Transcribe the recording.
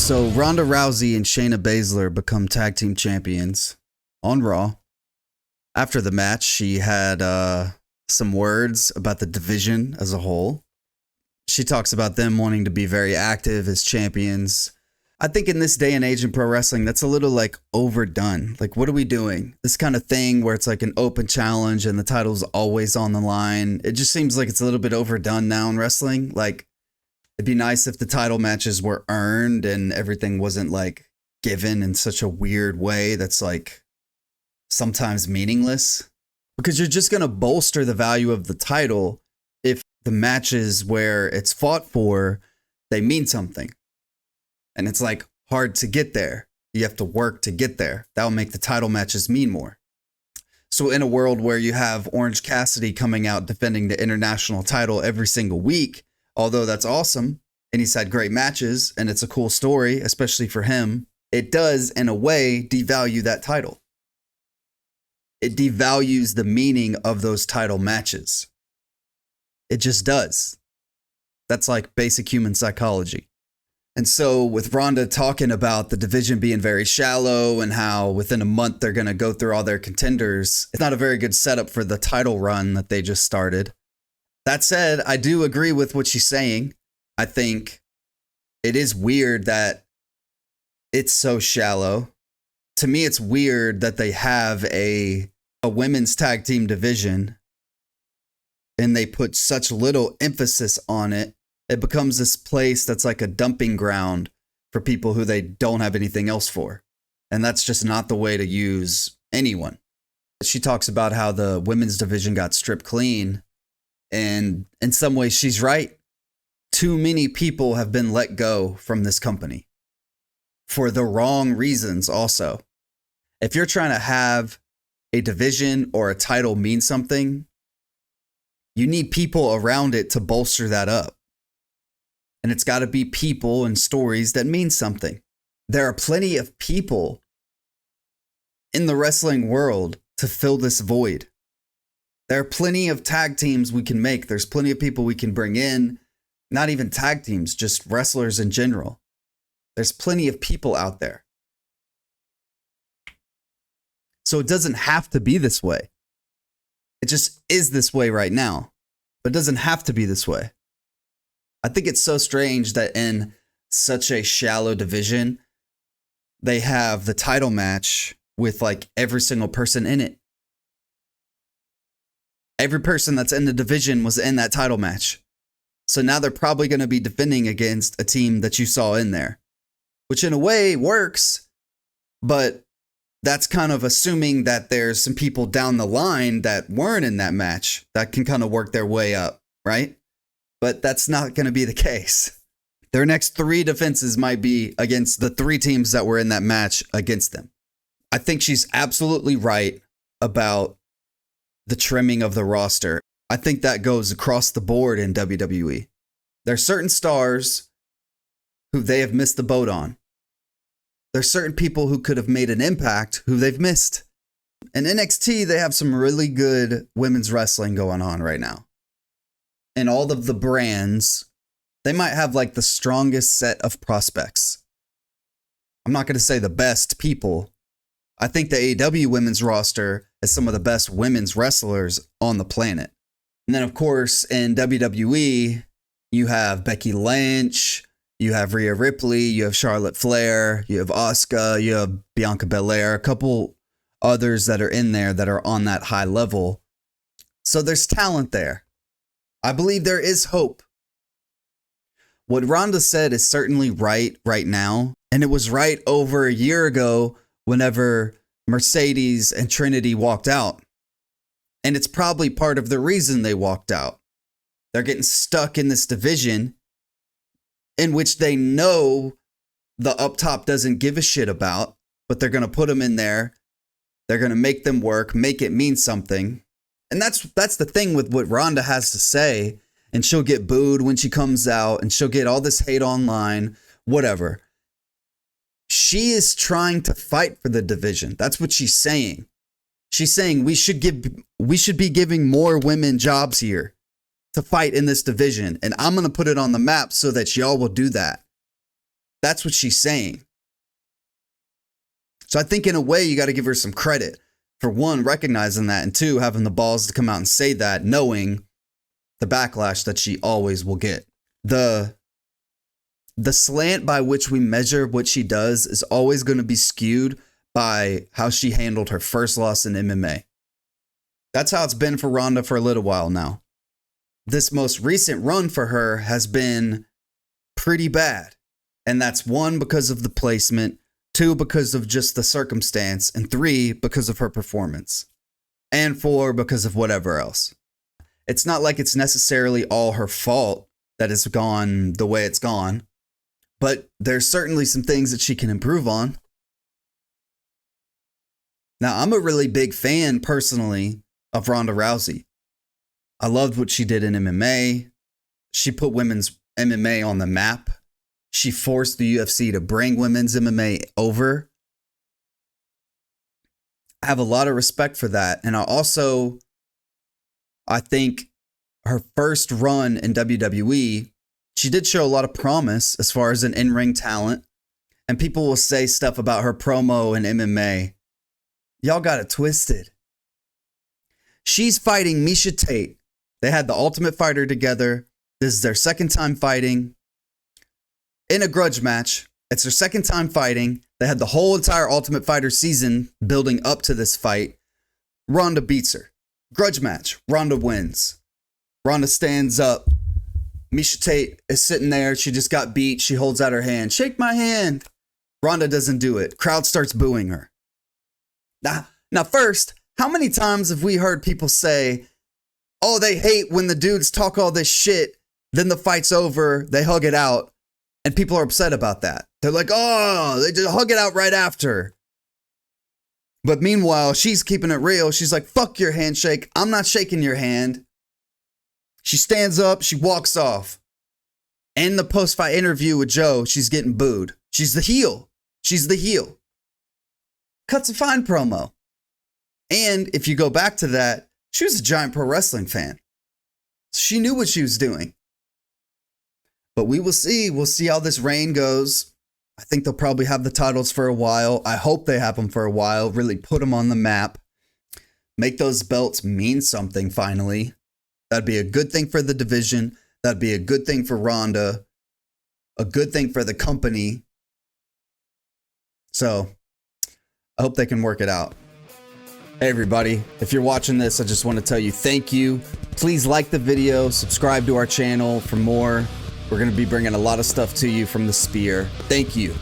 So Ronda Rousey and Shayna Baszler become tag team champions on Raw. After the match, she had some words about the division as a whole. She talks about them wanting to be very active as champions. I think in this day and age in pro wrestling, that's a little like overdone. Like, what are we doing? This kind of thing where it's like an open challenge and the title's always on the line. It just seems like it's a little bit overdone now in wrestling. Like, it'd be nice if the title matches were earned and everything wasn't like given in such a weird way that's like sometimes meaningless. Because you're just going to bolster the value of the title if the matches where it's fought for, they mean something. And it's like hard to get there. You have to work to get there. That'll make the title matches mean more. So in a world where you have Orange Cassidy coming out defending the international title every single week, although that's awesome, and he's had great matches, and it's a cool story, especially for him, it does, in a way, devalue that title. It devalues the meaning of those title matches. It just does. That's like basic human psychology. And so with Ronda talking about the division being very shallow and how within a month they're going to go through all their contenders, it's not a very good setup for the title run that they just started. That said, I do agree with what she's saying. I think it is weird that it's so shallow. To me, it's weird that they have a women's tag team division and they put such little emphasis on it. It becomes this place that's like a dumping ground for people who they don't have anything else for. And that's just not the way to use anyone. She talks about how the women's division got stripped clean. And in some ways, she's right. Too many people have been let go from this company for the wrong reasons also. If you're trying to have a division or a title mean something, you need people around it to bolster that up. And it's got to be people and stories that mean something. There are plenty of people in the wrestling world to fill this void. There are plenty of tag teams we can make. There's plenty of people we can bring in. Not even tag teams, just wrestlers in general. There's plenty of people out there. So it doesn't have to be this way. It just is this way right now. But it doesn't have to be this way. I think it's so strange that in such a shallow division, they have the title match with like every single person in it. Every person that's in the division was in that title match. So now they're probably going to be defending against a team that you saw in there, which in a way works, but that's kind of assuming that there's some people down the line that weren't in that match that can kind of work their way up, right? But that's not going to be the case. Their next 3 defenses might be against the 3 teams that were in that match against them. I think she's absolutely right about the trimming of the roster. I think that goes across the board in WWE. There are certain stars who they have missed the boat on. There's certain people who could have made an impact who they've missed. In NXT, they have some really good women's wrestling going on right now. And all of the brands, they might have like the strongest set of prospects. I'm not going to say the best people. I think the AEW women's roster is some of the best women's wrestlers on the planet. And then, of course, in WWE, you have Becky Lynch, you have Rhea Ripley, you have Charlotte Flair, you have Asuka, you have Bianca Belair, a couple others that are in there that are on that high level. So there's talent there. I believe there is hope. What Ronda said is certainly right now. And it was right over a year ago whenever Mercedes and Trinity walked out. And it's probably part of the reason they walked out. They're getting stuck in this division in which they know the up top doesn't give a shit about, but they're going to put them in there. They're going to make them work, make it mean something. And that's the thing with what Ronda has to say. And she'll get booed when she comes out and she'll get all this hate online, whatever. She is trying to fight for the division. That's what she's saying. She's saying we should be giving more women jobs here to fight in this division. And I'm going to put it on the map so that y'all will do that. That's what she's saying. So I think in a way you got to give her some credit for one, recognizing that, and two, having the balls to come out and say that, knowing the backlash that she always will get. The slant by which we measure what she does is always going to be skewed by how she handled her first loss in MMA. That's how it's been for Ronda for a little while now. This most recent run for her has been pretty bad. And that's one, because of the placement, two, because of just the circumstance, and three, because of her performance, and four, because of whatever else. It's not like it's necessarily all her fault that it's gone the way it's gone, but there's certainly some things that she can improve on. Now, I'm a really big fan, personally, of Ronda Rousey. I loved what she did in MMA. She put women's MMA on the map. She forced the UFC to bring women's MMA over. I have a lot of respect for that. And I think her first run in WWE, she did show a lot of promise as far as an in-ring talent. And people will say stuff about her promo in MMA. Y'all got it twisted. She's fighting Miesha Tate. They had the Ultimate Fighter together. This is their second time fighting in a grudge match. It's their second time fighting. They had the whole entire Ultimate Fighter season building up to this fight. Ronda beats her. Grudge match. Ronda wins. Ronda stands up. Miesha Tate is sitting there. She just got beat. She holds out her hand. Shake my hand. Ronda doesn't do it. Crowd starts booing her. Now first, how many times have we heard people say, oh, they hate when the dudes talk all this shit, then the fight's over, they hug it out, and people are upset about that. They're like, oh, they just hug it out right after. But meanwhile, she's keeping it real. She's like, fuck your handshake. I'm not shaking your hand. She stands up. She walks off. In the post-fight interview with Joe, she's getting booed. She's the heel. She's the heel. Cuts a fine promo. And if you go back to that, she was a giant pro wrestling fan. She knew what she was doing. But we will see. We'll see how this reign goes. I think they'll probably have the titles for a while. I hope they have them for a while. Really put them on the map. Make those belts mean something finally. That'd be a good thing for the division. That'd be a good thing for Ronda. A good thing for the company. So, I hope they can work it out. Hey everybody, if you're watching this, I just want to tell you thank you. Please like the video, subscribe to our channel for more. We're going to be bringing a lot of stuff to you from the Spear. Thank you.